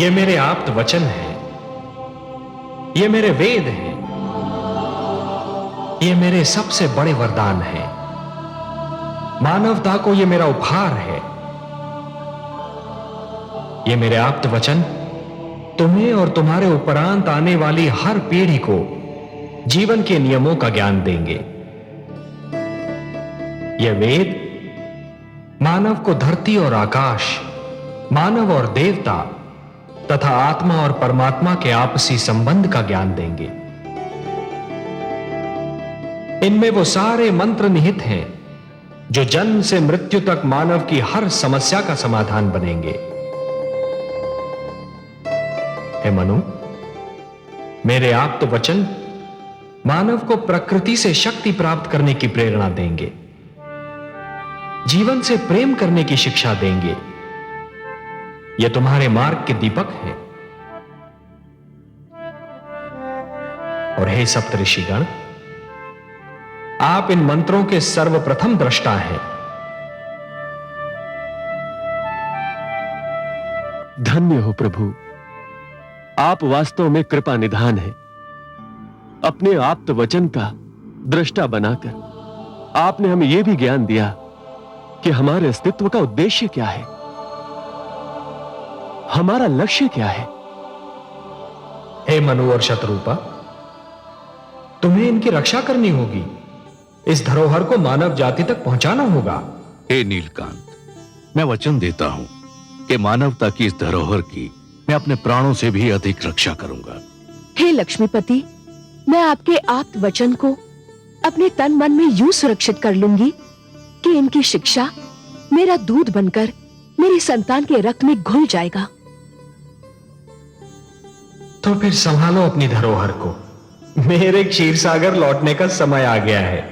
ये मेरे आप्त वचन हैं, ये मेरे वेद हैं, ये मेरे सबसे बड़े वरदान हैं। मानवता को ये मेरा उपहार है। ये मेरे आप्त वचन तुम्हें और तुम्हारे उपरांत आने वाली हर पीढ़ी को जीवन के नियमों का ज्ञान देंगे। ये वेद मानव को धरती और आकाश, मानव और देवता तथा आत्मा और परमात्मा के आपसी संबंध का ज्ञान देंगे। इनमें वो सारे मंत्र निहित हैं जो जन्म से मृत्यु तक मानव की हर समस्या का समाधान बनेंगे। हे मनु, मेरे आप्त वचन मानव को प्रकृति से शक्ति प्राप्त करने की प्रेरणा देंगे, जीवन से प्रेम करने की शिक्षा देंगे। ये तुम्हारे मार्ग के दीपक हैं। और हे सप्तऋषिगण, आप इन मंत्रों के सर्वप्रथम दृष्टा हैं। धन्य हो प्रभु, आप वास्तव में कृपा निधान हैं। अपने आप्त वचन का दृष्टा बनाकर आपने हमें यह भी ज्ञान दिया कि हमारे अस्तित्व का उद्देश्य क्या है, हमारा लक्ष्य क्या है। हे मनु और शतरूपा, तुम्हें इनकी रक्षा करनी होगी। इस धरोहर को मानव जाति तक पहुंचाना होगा। हे नीलकांत, मैं वचन देता हूं कि मानवता की इस धरोहर की मैं अपने प्राणों से भी अधिक रक्षा करूंगा। हे लक्ष्मीपति, मैं आपके आप्त वचन को अपने तन मन में यूं सुरक्षित कर लूंगी कि इनकी शिक्षा मेरा दूध बनकर मेरी संतान के रक्त में घुल जाएगा। तो फिर संभालो अपनी धरोहर को। मेरे क्षीर सागर लौटने का समय आ गया है।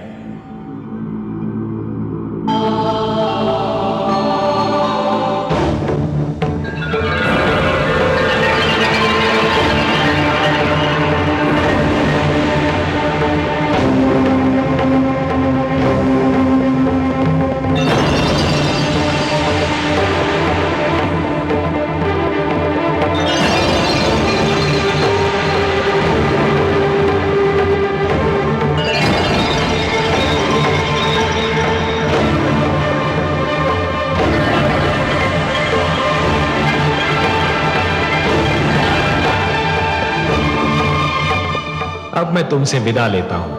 अब मैं तुमसे विदा लेता हूं।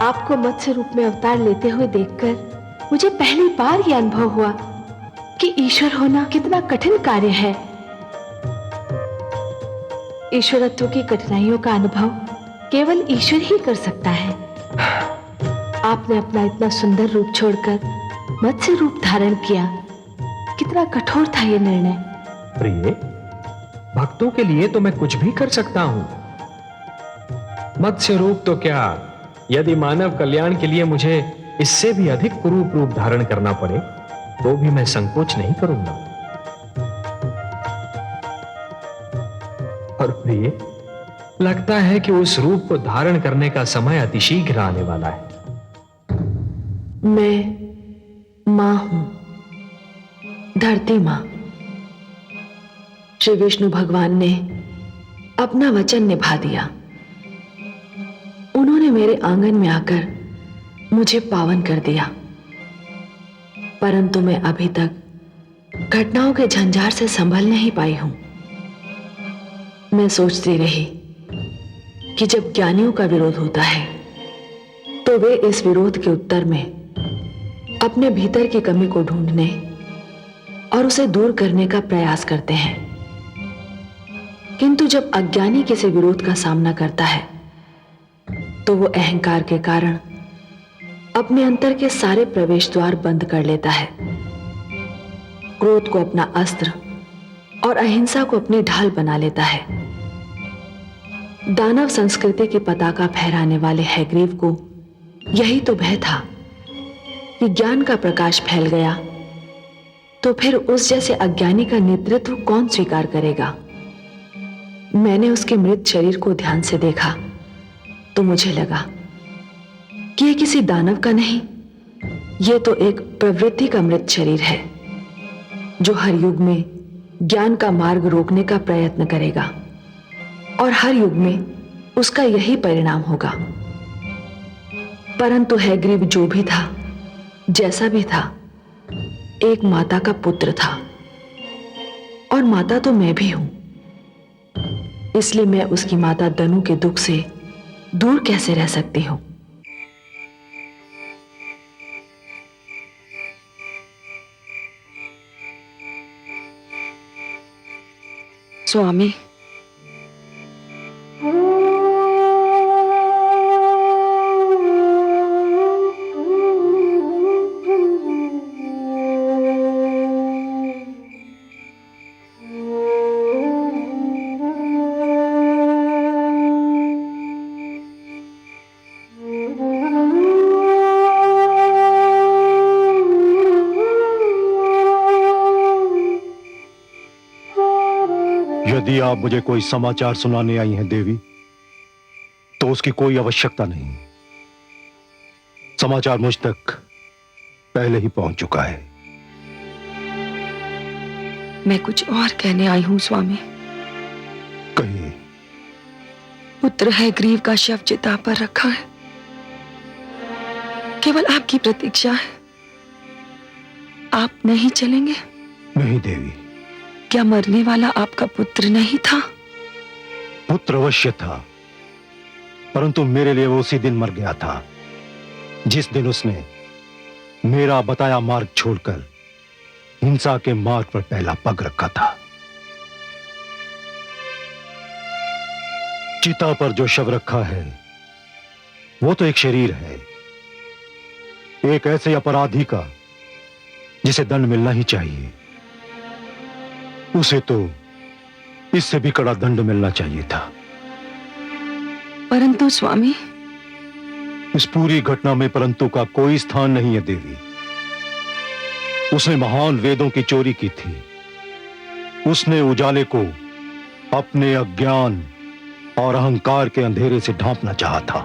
आपको मत्स्य रूप में अवतार लेते हुए देखकर मुझे पहली बार यह अनुभव हुआ कि ईश्वर होना कितना कठिन कार्य है। ईश्वरत्व की कठिनाइयों का अनुभव केवल ईश्वर ही कर सकता है। आपने अपना इतना सुंदर रूप छोड़कर मत्स्य रूप धारण किया। कितना कठोर था यह निर्णय। प्रिय, भक्तों के लिए तो मैं कुछ भी कर सकता हूं। मत्स्य रूप तो क्या, यदि मानव कल्याण के लिए मुझे इससे भी अधिक कुरूप रूप धारण करना पड़े तो भी मैं संकोच नहीं करूंगा। और प्रिय, लगता है कि उस रूप को धारण करने का समय अतिशीघ्र आने वाला है। मैं मां हूं, धरती मां। श्री विष्णु भगवान ने अपना वचन निभा दिया। उन्होंने मेरे आंगन में आकर मुझे पावन कर दिया, परंतु मैं अभी तक घटनाओं के झंझार से संभल नहीं पाई हूं। मैं सोचती रही कि जब ज्ञानियों का विरोध होता है तो वे इस विरोध के उत्तर में अपने भीतर की कमी को ढूंढने और उसे दूर करने का प्रयास करते हैं, किंतु जब अज्ञानी किसी विरोध का सामना करता है तो वो अहंकार के कारण अपने अंतर के सारे प्रवेश द्वार बंद कर लेता है, क्रोध को अपना अस्त्र और अहिंसा को अपनी ढाल बना लेता है। दानव संस्कृति की पताका फहराने वाले हैग्रीव को यही तो भय था कि ज्ञान का प्रकाश फैल गया तो फिर उस जैसे अज्ञानी का नेतृत्व कौन स्वीकार करेगा। मैंने उसके मृत शरीर को ध्यान से देखा तो मुझे लगा कि यह किसी दानव का नहीं, यह तो एक प्रवृत्ति का मृत शरीर है जो हर युग में ज्ञान का मार्ग रोकने का प्रयत्न करेगा और हर युग में उसका यही परिणाम होगा। परंतु हैग्रीव जो भी था, जैसा भी था, एक माता का पुत्र था और माता तो मैं भी हूं। इसलिए मैं उसकी माता दनु के दुख से दूर कैसे रह सकती हूं। स्वामी, यदि आप मुझे कोई समाचार सुनाने आई हैं देवी, तो उसकी कोई आवश्यकता नहीं। समाचार मुझ तक पहले ही पहुंच चुका है। मैं कुछ और कहने आई हूं स्वामी। कहिए। पुत्र हैग्रीव का शव चिता पर रखा है, केवल आपकी प्रतीक्षा है। आप नहीं चलेंगे? नहीं देवी। क्या मरने वाला आपका पुत्र नहीं था? पुत्र अवश्य था, परंतु मेरे लिए वो उसी दिन मर गया था जिस दिन उसने मेरा बताया मार्ग छोड़कर हिंसा के मार्ग पर पहला पग रखा था। चिता पर जो शव रखा है वो तो एक शरीर है, एक ऐसे अपराधी का जिसे दंड मिलना ही चाहिए। उसे तो इससे भी कड़ा दंड मिलना चाहिए था। परंतु स्वामी, इस पूरी घटना में परंतु का कोई स्थान नहीं है देवी। उसने महान वेदों की चोरी की थी। उसने उजाले को अपने अज्ञान और अहंकार के अंधेरे से ढांपना चाहा था,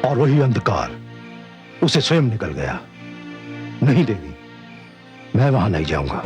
और वही अंधकार उसे स्वयं निकल गया। नहीं देवी, मैं वहां नहीं जाऊंगा।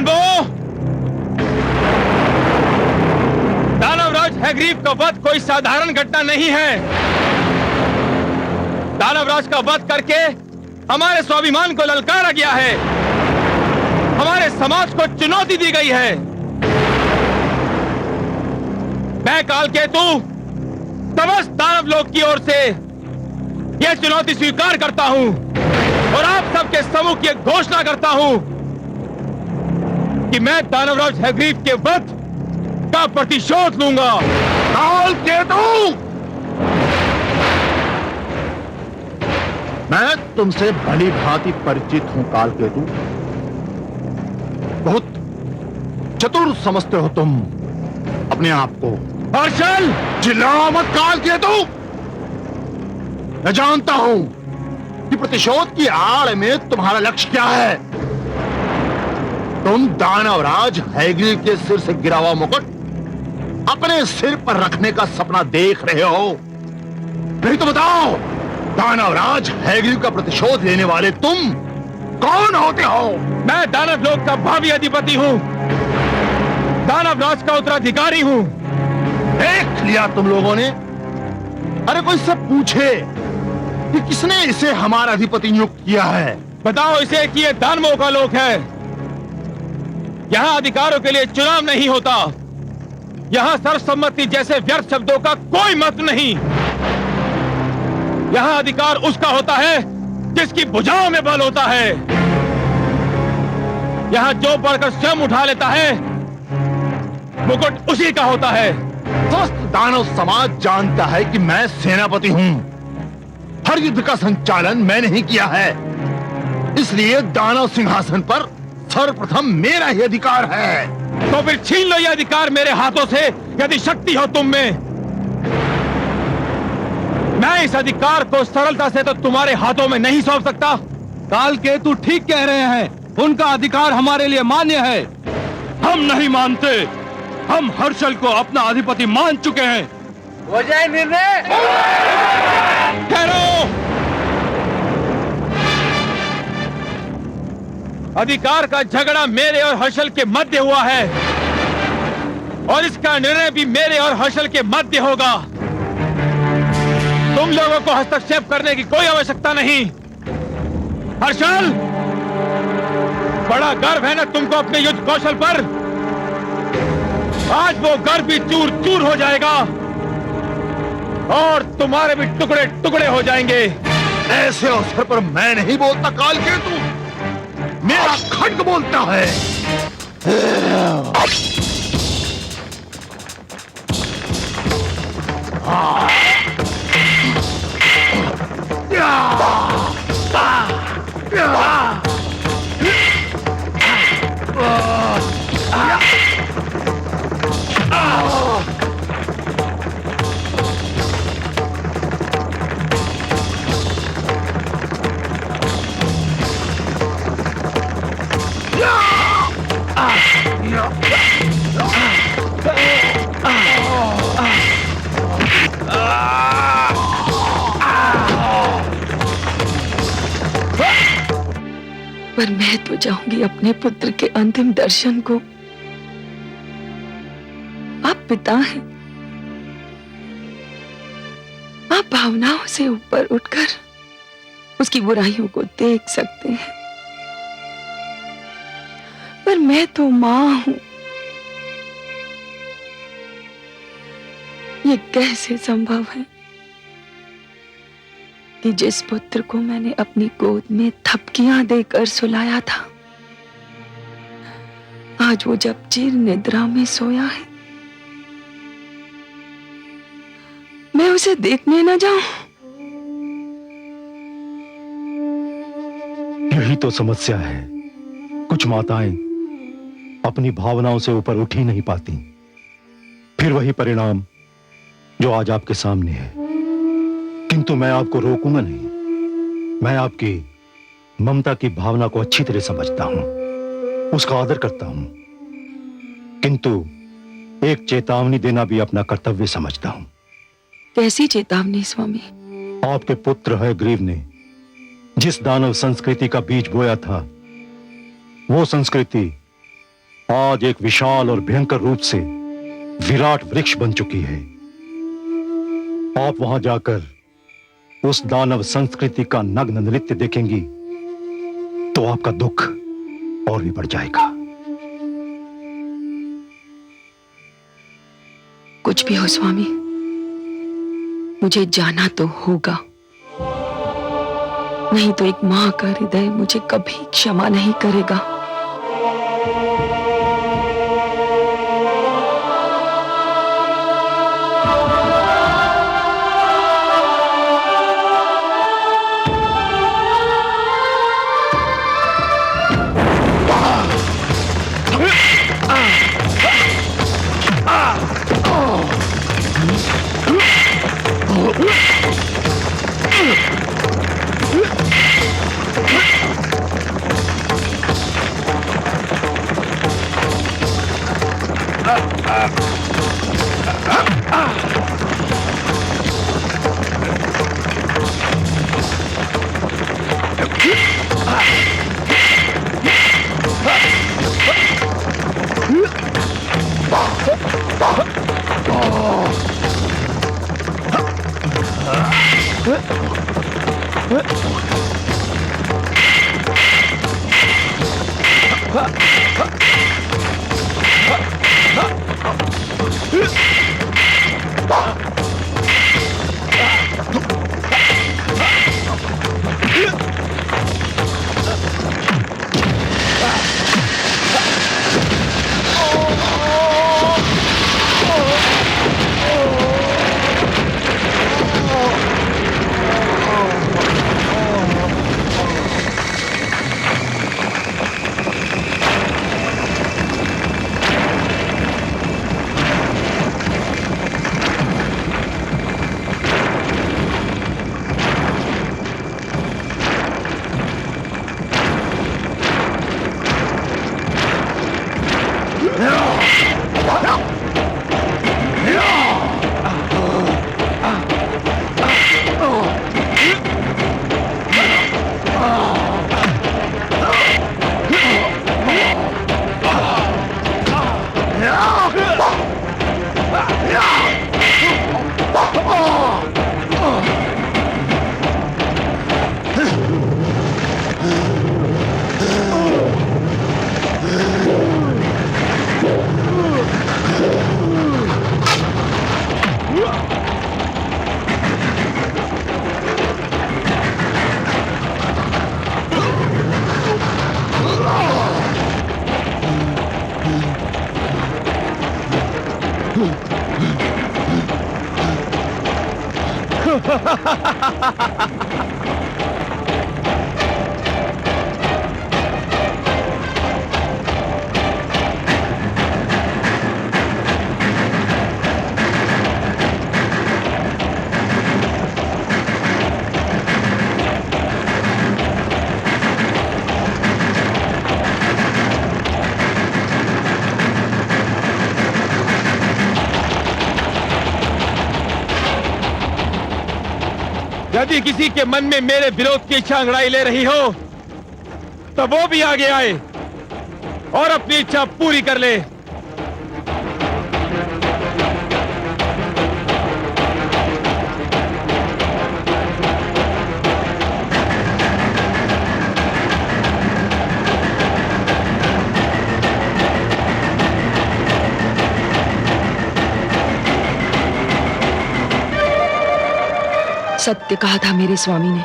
दानवो, दानवराज हैग्रीव का वध कोई साधारण घटना नहीं है। दानवराज का वध करके हमारे स्वाभिमान को ललकारा गया है, हमारे समाज को चुनौती दी गई है। मैं कालकेतु समस्त दानव लोक की ओर से यह चुनौती स्वीकार करता हूं और आप सबके समूह की एक घोषणा करता हूं कि मैं दानवराज हैग्रीव के वध का प्रतिशोध लूंगा। कालकेतु, मैं तुमसे भली भांति परिचित हूं कालकेतु। बहुत चतुर समझते हो तुम अपने आप को। हर्षल, चिल्लाओ मत कालकेतु। मैं जानता हूं कि प्रतिशोध की आड़ में तुम्हारा लक्ष्य क्या है। तुम दानवराज हैग्रीव के सिर से गिरा हुआ मुकुट अपने सिर पर रखने का सपना देख रहे हो। नहीं तो बताओ, दानवराज हैग्रीव का प्रतिशोध लेने वाले तुम कौन होते हो? मैं दानव लोक का भावी अधिपति हूं, दानवराज का उत्तराधिकारी हूं। देख लिया तुम लोगों ने। अरे कोई सब पूछे कि किसने इसे हमारा अधिपति नियुक्त किया है? बताओ इसे कि ये दानवों का लोक है। यहां अधिकारों के लिए चुनाव नहीं होता, यहां सर्वसम्मति जैसे व्यर्थ शब्दों का कोई महत्व नहीं। यहां अधिकार उसका होता है जिसकी भुजाओं में बल होता है। यहां जो बढ़कर स्वयं उठा लेता है मुकुट उसी का होता है। स्वस्थ दानव समाज जानता है कि मैं सेनापति हूं। हर युद्ध का संचालन मैंने ही किया है, इसलिए दानव सिंहासन पर सर्वप्रथम मेरा ही अधिकार है। तो फिर छीन लो यह अधिकार मेरे हाथों से, यदि शक्ति हो तुम में। मैं इस अधिकार को सरलता से तो तुम्हारे हाथों में नहीं सौंप सकता। कालकेतु ठीक कह रहे हैं, उनका अधिकार हमारे लिए मान्य है। हम नहीं मानते, हम हर्षल को अपना अधिपति मान चुके हैं। हो जाए निर्णय। ठहरो। अधिकार का झगड़ा मेरे और हर्षल के मध्य हुआ है और इसका निर्णय भी मेरे और हर्षल के मध्य होगा। तुम लोगों को हस्तक्षेप करने की कोई आवश्यकता नहीं। हर्षल, बड़ा गर्व है ना तुमको अपने युद्ध कौशल पर। आज वो गर्व भी चूर चूर हो जाएगा और तुम्हारे भी टुकड़े टुकड़े हो जाएंगे। ऐसे अवसर पर मैं नहीं बोलता कालकेतु, मेरा खड्ग बोलता है। पर मैं तो चाहूंगी अपने पुत्र के अंतिम दर्शन को। आप पिता हैं, आप भावनाओं से ऊपर उठकर उसकी बुराइयों को देख सकते हैं, पर मैं तो मां हूं। ये कैसे संभव है कि जिस पुत्र को मैंने अपनी गोद में थपकियां देकर सुलाया था, आज वो जब चिर निद्रा में सोया है, मैं उसे देखने न जाऊं। यही तो समस्या है। कुछ माताएं अपनी भावनाओं से ऊपर उठ ही नहीं पाती, फिर वही परिणाम जो आज आपके सामने है। किंतु मैं आपको रोकूंगा नहीं। मैं आपकी ममता की भावना को अच्छी तरह समझता हूं, उसका आदर करता हूं, किंतु एक चेतावनी देना भी अपना कर्तव्य समझता हूं। कैसी चेतावनी स्वामी? आपके पुत्र हैग्रीव ने जिस दानव संस्कृति का बीज बोया था, वो संस्कृति आज एक विशाल और भयंकर रूप से विराट वृक्ष बन चुकी है। आप वहां जाकर उस दानव संस्कृति का नग्न नृत्य देखेंगी तो आपका दुख और भी बढ़ जाएगा। कुछ भी हो स्वामी, मुझे जाना तो होगा, नहीं तो एक मां का हृदय मुझे कभी क्षमा नहीं करेगा। यदि किसी के मन में मेरे विरोध की इच्छा अंगड़ाई ले रही हो तो वो भी आगे आए और अपनी इच्छा पूरी कर ले। सत्य कहा था मेरे स्वामी ने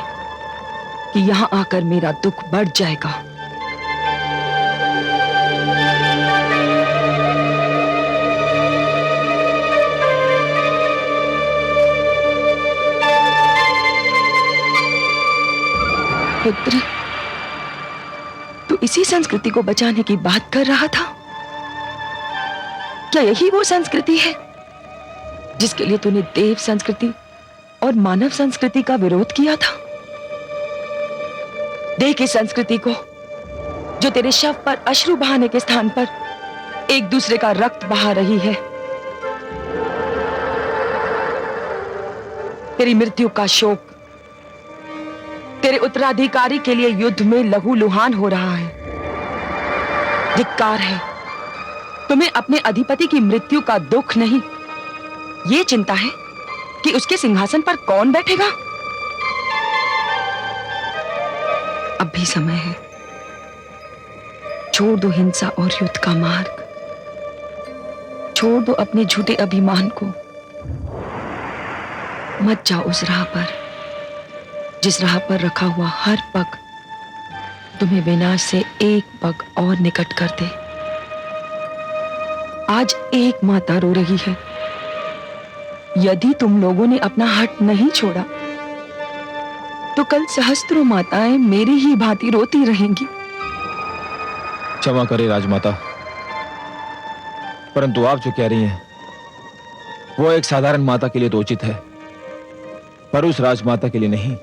कि यहां आकर मेरा दुख बढ़ जाएगा। पुत्र, तू इसी संस्कृति को बचाने की बात कर रहा था? क्या यही वो संस्कृति है जिसके लिए तूने देव संस्कृति और मानव संस्कृति का विरोध किया था? देख इस संस्कृति को जो तेरे शव पर अश्रु बहाने के स्थान पर एक दूसरे का रक्त बहा रही है। तेरी मृत्यु का शोक तेरे उत्तराधिकारी के लिए युद्ध में लहूलुहान हो रहा है। धिक्कार है तुम्हें अपने अधिपति की मृत्यु का दुख नहीं, ये चिंता है कि उसके सिंहासन पर कौन बैठेगा। अब भी समय है, छोड़ दो हिंसा और युद्ध का मार्ग, छोड़ दो अपने झूठे अभिमान को। मत जाओ उस राह पर जिस राह पर रखा हुआ हर पग तुम्हें विनाश से एक पग और निकट कर दे। आज एक माता रो रही है। यदि तुम लोगों ने अपना हट नहीं छोड़ा तो कल सहस्त्रों माताएं मेरी ही भांति रोती रहेंगी। क्षमा करे राजमाता, परंतु आप जो कह रही हैं वो एक साधारण माता के लिए तो उचित है, पर उस राजमाता के लिए नहीं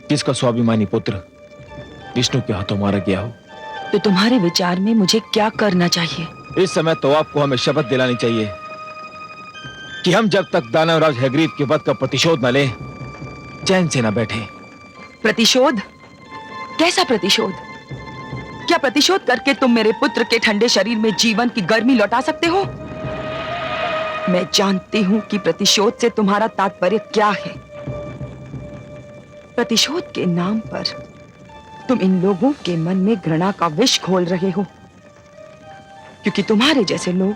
जिसका स्वाभिमानी पुत्र विष्णु के हाथों मारा गया हो। तो तुम्हारे विचार में मुझे क्या करना चाहिए? इस समय तो आपको हमें शपथ दिलानी चाहिए कि हम जब तक दानवराज हैग्रीव के वध का प्रतिशोध न लें, चैन से न बैठे। प्रतिशोध? कैसा प्रतिशोध? क्या प्रतिशोध करके तुम मेरे पुत्र के ठंडे शरीर में जीवन की गर्मी लौटा सकते हो? मैं जानती हूं कि प्रतिशोध से तुम्हारा तात्पर्य क्या है। प्रतिशोध के नाम पर तुम इन लोगों के मन में घृणा का विष घोल रहे हो, क्योंकि तुम्हारे जैसे लोग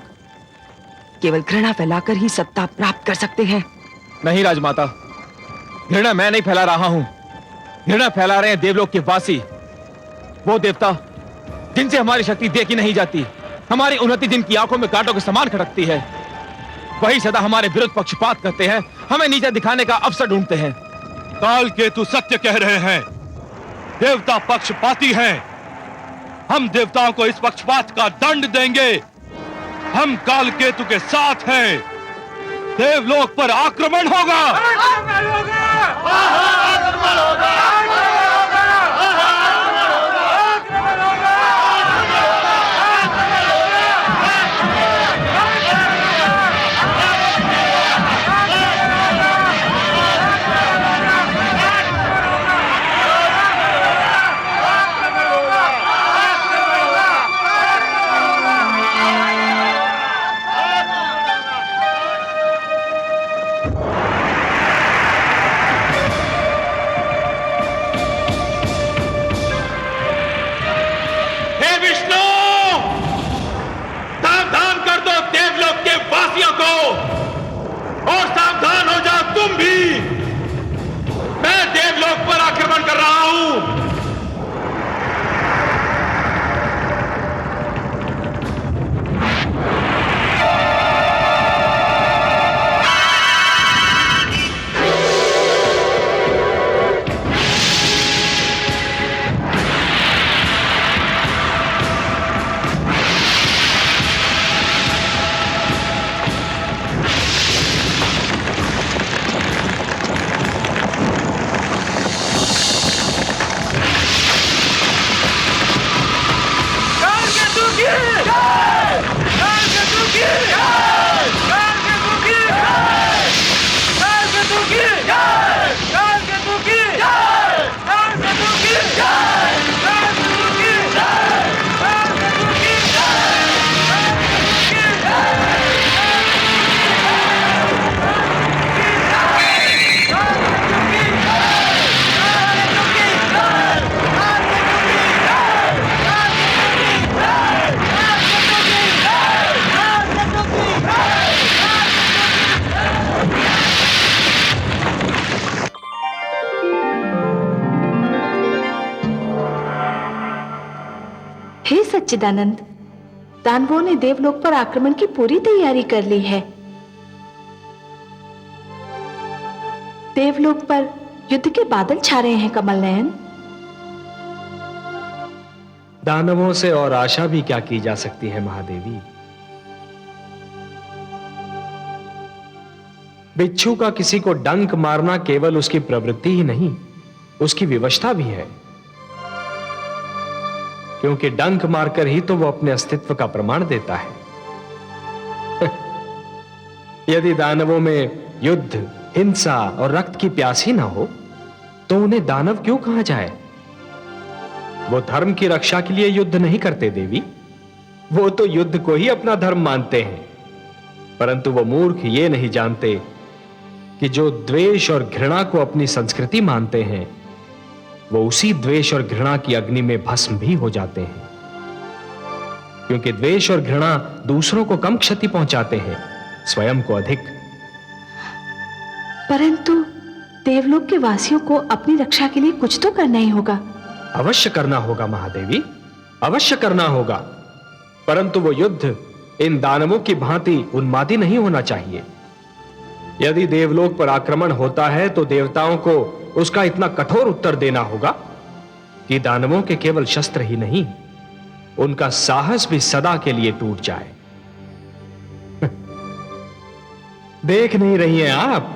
केवल घृणा फैलाकर ही सत्ता प्राप्त कर सकते हैं। नहीं राजमाता, घृणा मैं नहीं फैला रहा हूं, घृणा फैला रहे हैं देवलोक के वासी, वो देवता जिनसे हमारी शक्ति देखी नहीं जाती, हमारी उन्नति जिनकी आंखों में कांटों के समान खड़कती है। वही सदा हमारे विरुद्ध पक्षपात करते हैं, हमें नीचा दिखाने का अवसर ढूंढते हैं। काल केतु सत्य कह रहे हैं, देवता पक्षपाती हैं। हम देवताओं को इस पक्षपात का दंड देंगे। हम काल केतु के साथ हैं। देवलोक पर आक्रमण होगा। और सावधान हो जाओ तुम भी। मैं देवलोक पर आक्रमण कर रहा हूं। हे सच्चिदानंद, दानवों ने देवलोक पर आक्रमण की पूरी तैयारी कर ली है। देवलोक पर युद्ध के बादल छा रहे हैं कमल नयन। दानवों से और आशा भी क्या की जा सकती है महादेवी। बिच्छू का किसी को डंक मारना केवल उसकी प्रवृत्ति ही नहीं, उसकी विवशता भी है, क्योंकि डंक मारकर ही तो वो अपने अस्तित्व का प्रमाण देता है। यदि दानवों में युद्ध, हिंसा और रक्त की प्यास ही ना हो तो उन्हें दानव क्यों कहा जाए? वो धर्म की रक्षा के लिए युद्ध नहीं करते देवी, वो तो युद्ध को ही अपना धर्म मानते हैं, परंतु वो मूर्ख ये नहीं जानते कि जो द्वेष और घृणा को अपनी संस्कृति मानते हैं, वो उसी द्वेष और घृणा की अग्नि में भस्म भी हो जाते हैं। क्योंकि द्वेष और घृणा दूसरों को कम क्षति पहुंचाते हैं, स्वयं को अधिक। परंतु देवलोक के वासियों को अपनी रक्षा के लिए कुछ तो करना ही होगा। अवश्य करना होगा महादेवी, अवश्य करना होगा, परंतु वो युद्ध इन दानवों की भांति उन्मादी नहीं होना चाहिए। यदि देवलोक पर आक्रमण होता है तो देवताओं को उसका इतना कठोर उत्तर देना होगा कि दानवों के केवल शस्त्र ही नहीं, उनका साहस भी सदा के लिए टूट जाए। देख नहीं रही हैं आप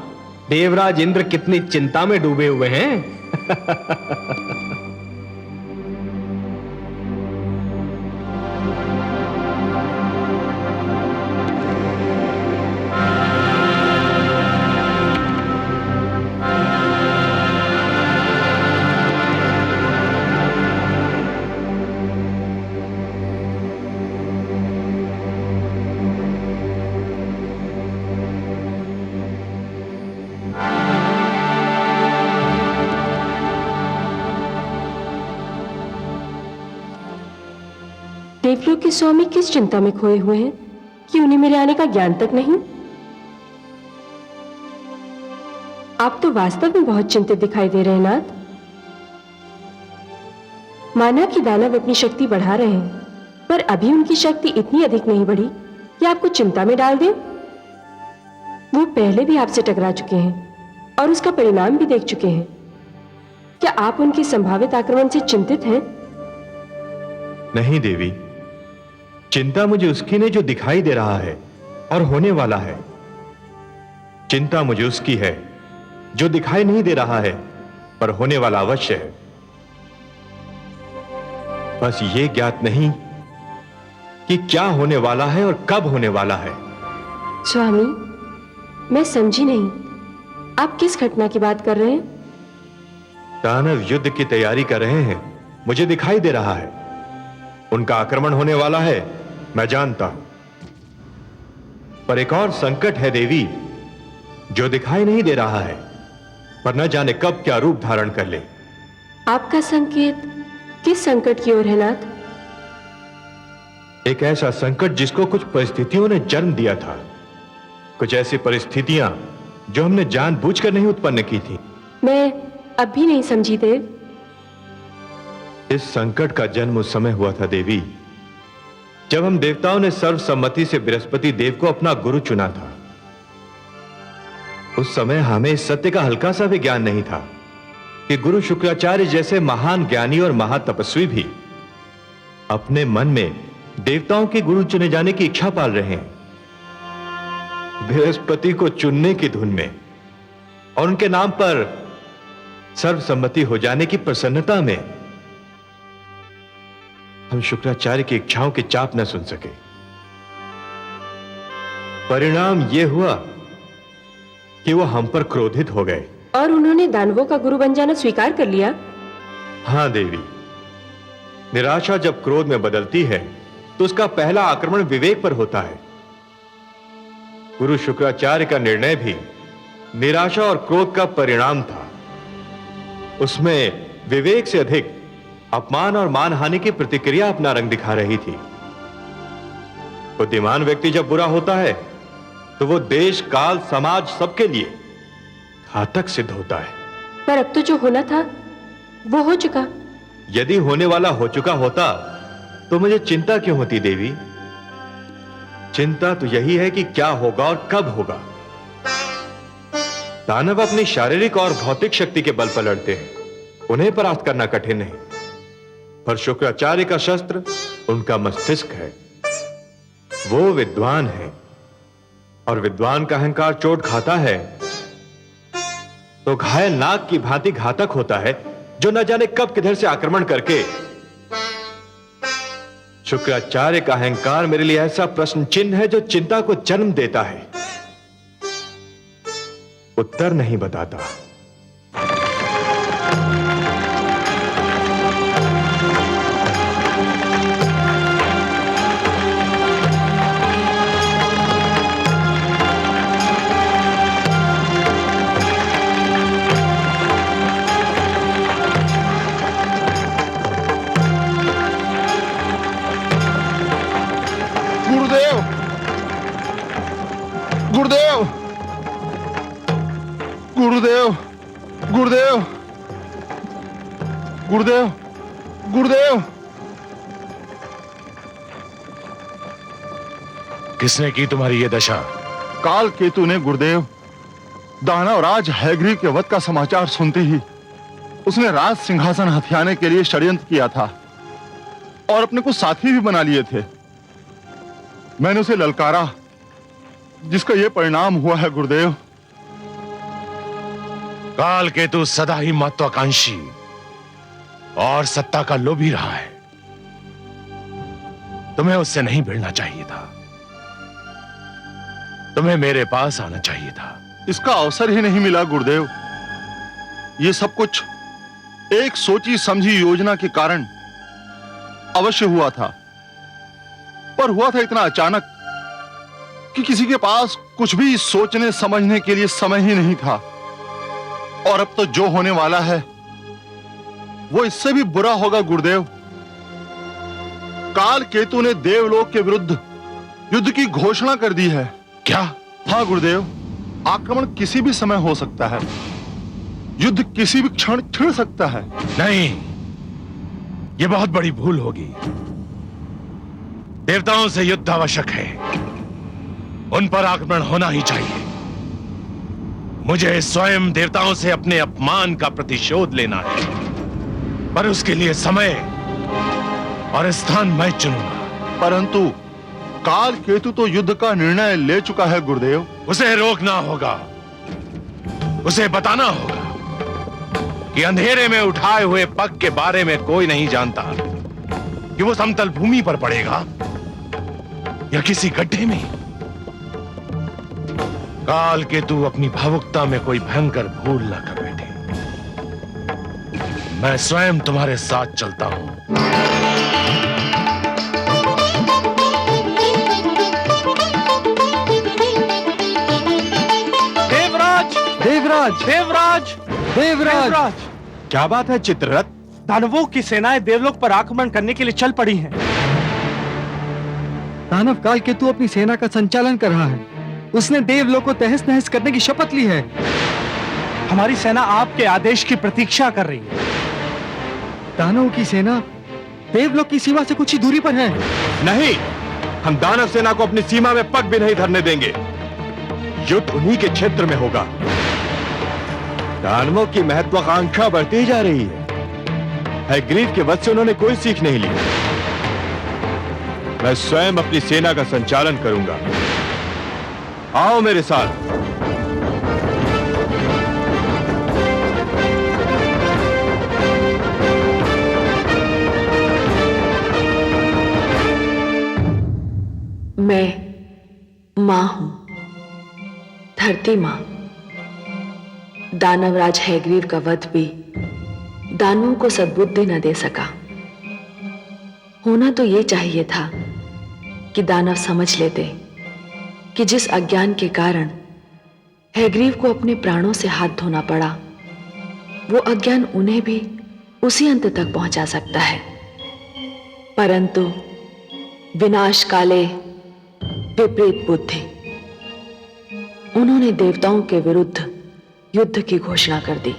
देवराज इंद्र कितनी चिंता में डूबे हुए हैं। देवलोक के स्वामी किस चिंता में खोए हुए हैं कि उन्हें मेरे आने का ज्ञान तक नहीं? आप तो वास्तव में बहुत चिंतित दिखाई दे रहे हैं नाथ। माना कि दानव अपनी शक्ति बढ़ा रहे हैं, पर अभी उनकी शक्ति इतनी अधिक नहीं बढ़ी कि आपको चिंता में डाल दें। वो पहले भी आपसे टकरा चुके हैं और उसका परिणाम भी देख चुके हैं। क्या आप उनके संभावित आक्रमण से चिंतित हैं? नहीं देवी, चिंता मुझे उसकी नहीं जो दिखाई दे रहा है और होने वाला है। चिंता मुझे उसकी है जो दिखाई नहीं दे रहा है पर होने वाला अवश्य है। बस ये ज्ञात नहीं कि क्या होने वाला है और कब होने वाला है। स्वामी, मैं समझी नहीं, आप किस घटना की बात कर रहे हैं? दानव युद्ध की तैयारी कर रहे हैं, मुझे दिखाई दे रहा है। उनका आक्रमण होने वाला है, मैं जानता हूं। पर एक और संकट है देवी जो दिखाई नहीं दे रहा है, पर न जाने कब क्या रूप धारण कर ले। आपका संकेत किस संकट की ओर है नाथ? एक ऐसा संकट जिसको कुछ परिस्थितियों ने जन्म दिया था, कुछ ऐसी परिस्थितियां जो हमने जानबूझकर नहीं उत्पन्न की थी। मैं अब भी नहीं समझी देव। इस संकट का जन्म उस समय हुआ था देवी जब हम देवताओं ने सर्वसम्मति से बृहस्पति देव को अपना गुरु चुना था। उस समय हमें इस सत्य का हल्का सा भी ज्ञान नहीं था कि गुरु शुक्राचार्य जैसे महान ज्ञानी और महातपस्वी भी अपने मन में देवताओं के गुरु चुने जाने की इच्छा पाल रहे हैं। बृहस्पति को चुनने की धुन में और उनके नाम पर सर्वसम्मति हो जाने की प्रसन्नता में हम शुक्राचार्य की इच्छाओं की चाप न सुन सके। परिणाम यह हुआ कि वो हम पर क्रोधित हो गए और उन्होंने दानवों का गुरु बन जाना स्वीकार कर लिया। हां देवी, निराशा जब क्रोध में बदलती है तो उसका पहला आक्रमण विवेक पर होता है। गुरु शुक्राचार्य का निर्णय भी निराशा और क्रोध का परिणाम था। उसमें विवेक से अधिक अपमान और मानहानि की प्रतिक्रिया अपना रंग दिखा रही थी। बुद्धिमान व्यक्ति जब बुरा होता है तो वो देश, काल, समाज सबके लिए घातक सिद्ध होता है। पर अब तो जो होना था वो हो चुका। यदि होने वाला हो चुका होता तो मुझे चिंता क्यों होती देवी? चिंता तो यही है कि क्या होगा और कब होगा। दानव अपनी शारीरिक और भौतिक शक्ति के बल पर लड़ते हैं, उन्हें परास्त करना कठिन नहीं। पर शुक्राचार्य का शस्त्र उनका मस्तिष्क है। वो विद्वान है और विद्वान का अहंकार चोट खाता है तो घायल नाग की भांति घातक होता है, जो न जाने कब किधर से आक्रमण करके। शुक्राचार्य का अहंकार मेरे लिए ऐसा प्रश्न चिन्ह है जो चिंता को जन्म देता है, उत्तर नहीं बताता। गुरुदेव, गुरुदेव, गुरुदेव। किसने की तुम्हारी ये दशा? काल केतु ने गुरुदेव। दानवराज हैग्रीव के वध का समाचार सुनते ही उसने राज सिंहासन हथियाने के लिए षड्यंत्र किया था और अपने को साथी भी बना लिए थे। मैंने उसे ललकारा, जिसका यह परिणाम हुआ है गुरुदेव। काल केतु सदा ही महत्वाकांक्षी और सत्ता का लोभी रहा है। तुम्हें उससे नहीं भिड़ना चाहिए था, तुम्हें मेरे पास आना चाहिए था। इसका अवसर ही नहीं मिला गुरुदेव। ये सब कुछ एक सोची समझी योजना के कारण अवश्य हुआ था, पर हुआ था इतना अचानक कि किसी के पास कुछ भी सोचने समझने के लिए समय ही नहीं था। और अब तो जो होने वाला है वो इससे भी बुरा होगा गुरुदेव। काल केतु ने देवलोक के विरुद्ध युद्ध की घोषणा कर दी है। क्या? हाँ गुरुदेव, आक्रमण किसी भी समय हो सकता है, युद्ध किसी भी क्षण छिड़ सकता है। नहीं, यह बहुत बड़ी भूल होगी। देवताओं से युद्ध आवश्यक है, उन पर आक्रमण होना ही चाहिए। मुझे स्वयं देवताओं से अपने अपमान का प्रतिशोध लेना है, पर उसके लिए समय और स्थान मैं चुनूंगा। परंतु काल केतु तो युद्ध का निर्णय ले चुका है गुरुदेव। उसे रोकना होगा, उसे बताना होगा कि अंधेरे में उठाए हुए पग के बारे में कोई नहीं जानता कि वो समतल भूमि पर पड़ेगा या किसी गड्ढे में। काल केतु अपनी भावुकता में कोई भयंकर भूल ना कर बैठे। मैं स्वयं तुम्हारे साथ चलता हूं। देवराज, देवराज, देवराज, देवराज। क्या बात है चित्ररथ? दानवों की सेनाएं देवलोक पर आक्रमण करने के लिए चल पड़ी हैं। दानव काल केतु अपनी सेना का संचालन कर रहा है। उसने देवलोक को तहस नहस करने की शपथ ली है। हमारी सेना आपके आदेश की प्रतीक्षा कर रही है। दानवों की सेना देवलोक की सीमा से कुछ ही दूरी पर है। नहीं, हम दानव सेना को अपनी सीमा में पग भी नहीं धरने देंगे। युद्ध उन्हीं के क्षेत्र में होगा। दानवों की महत्वाकांक्षा बढ़ती जा रही है। हैग्रीव के वध से उन्होंने कोई सीख नहीं ली। मैं स्वयं अपनी सेना का संचालन करूंगा। आओ मेरे साथ। मैं मां हूं, धरती मां। दानवराज हैग्रीव का वध भी दानवों को सद्बुद्धि न दे सका। होना तो ये चाहिए था कि दानव समझ लेते कि जिस अज्ञान के कारण हैग्रीव को अपने प्राणों से हाथ धोना पड़ा, वो अज्ञान उन्हें भी उसी अंत तक पहुंचा सकता है। परंतु विनाश काले विपरीत बुद्धि, उन्होंने देवताओं के विरुद्ध युद्ध की घोषणा कर दी।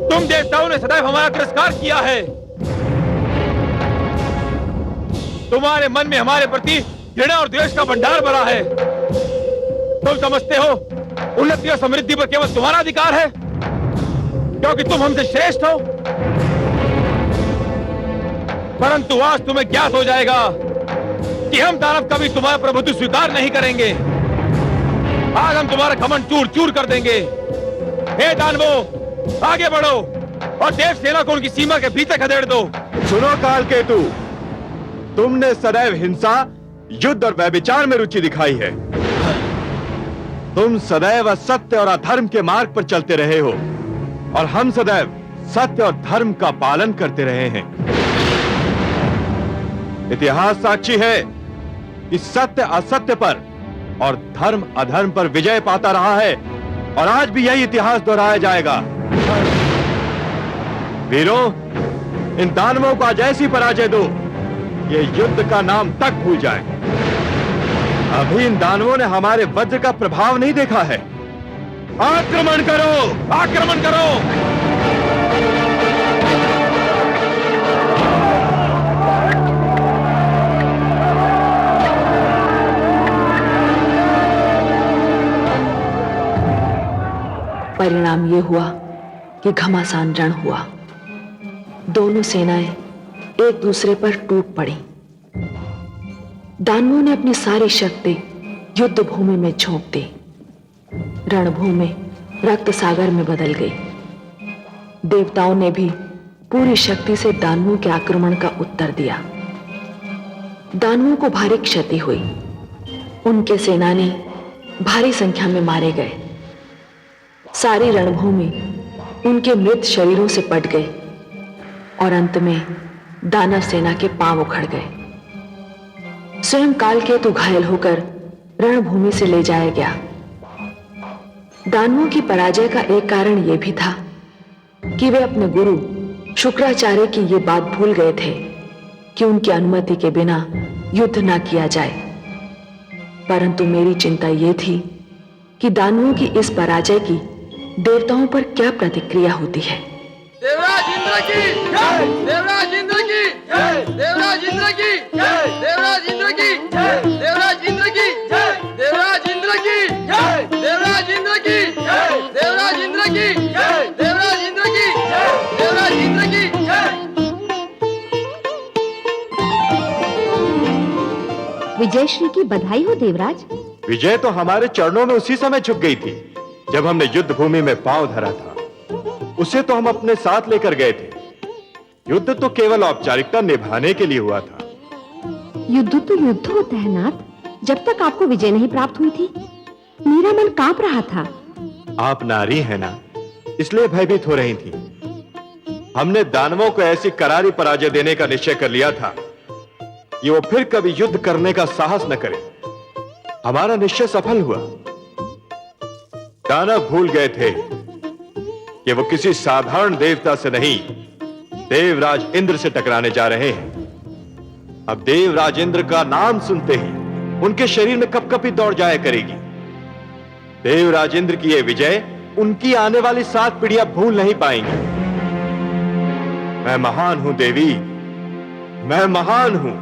तुम देवताओं ने सदैव हमारा तिरस्कार किया है। तुम्हारे मन में हमारे प्रति घृणा और द्वेष का भंडार भरा है। तुम समझते हो उन्नति और समृद्धि पर केवल तुम्हारा अधिकार है, क्योंकि तुम हमसे श्रेष्ठ हो। परंतु आज तुम्हें ज्ञात हो जाएगा कि हम दानव कभी तुम्हारा प्रभुत्व स्वीकार नहीं करेंगे। आज हम तुम्हारा घमंड चूर चूर कर देंगे। हे दानवों, आगे बढ़ो और देव सेना को उनकी सीमा के भीतर खदेड़ दो। सुनो काल केतु, तुमने सदैव हिंसा, युद्ध और व्यभिचार में रुचि दिखाई है। तुम सदैव असत्य और अधर्म के मार्ग पर चलते रहे हो और हम सदैव सत्य और धर्म का पालन करते रहे हैं। इतिहास साक्षी है कि सत्य असत्य पर और धर्म अधर्म पर विजय पाता रहा है, और आज भी यही इतिहास दोहराया जाएगा। वीरों, इन दानवों को आज ऐसी पराजय दो, ये युद्ध का नाम तक भूल जाए। अभी इन दानवों ने हमारे वज्र का प्रभाव नहीं देखा है। आक्रमण करो, आक्रमण करो। परिणाम ये हुआ कि घमासान रण हुआ। दोनों सेनाएं एक दूसरे पर टूट पड़ी। दानवों ने अपनी सारी शक्ति युद्ध भूमि में झोंक दी। रणभूमि रक्त सागर में बदल गई। देवताओं ने भी पूरी शक्ति से दानवों के आक्रमण का उत्तर दिया। दानवों को भारी क्षति हुई। उनके सेनानी भारी संख्या में मारे गए। सारी रणभूमि उनके मृत शरीरों से पट गई और अंत में दानव सेना के पांव उखड़ गए। स्वयं कालकेतु घायल होकर रणभूमि से ले जाया गया। दानवों की पराजय का एक कारण यह भी था कि वे अपने गुरु शुक्राचार्य की ये बात भूल गए थे कि उनकी अनुमति के बिना युद्ध न किया जाए। परंतु मेरी चिंता यह थी कि दानवों की इस पराजय की देवताओं पर क्या प्रतिक्रिया होती है। देवराज इंद्र की जय, देवराज इंद्र की जय, देवराज इंद्र की जय, देवराज इंद्र की जय, देवराज इंद्र की जय, देवराज इंद्र की जय, देवराज इंद्र की जय, देवराज इंद्र की जय, देवराज इंद्र की जय, देवराज इंद्र की जय। विजयश्री की बधाई हो देवराज। विजय तो हमारे चरणों में उसी समय झुक गई थी जब हमने युद्ध भूमि में पांव धरा था। उसे तो हम अपने साथ लेकर गए थे। युद्ध तो केवल औपचारिकता निभाने के लिए हुआ था। युद्ध तो युद्ध होता है नाथ। जब तक आपको विजय नहीं प्राप्त हुई थी मेरा मन कांप रहा था। आप नारी हैं ना, इसलिए भयभीत हो रही थी। हमने दानवों को ऐसी करारी पराजय देने का निश्चय कर लिया था कि वो फिर कभी युद्ध करने का साहस न करे। हमारा निश्चय सफल हुआ। दानव भूल गए थे कि वो किसी साधारण देवता से नहीं, देवराज इंद्र से टकराने जा रहे हैं। अब देवराज इंद्र का नाम सुनते ही उनके शरीर में कपकपी दौड़ जाया करेगी। देवराज इंद्र की यह विजय उनकी आने वाली 7 पीढ़ियां भूल नहीं पाएंगी। मैं महान हूं देवी, मैं महान हूं।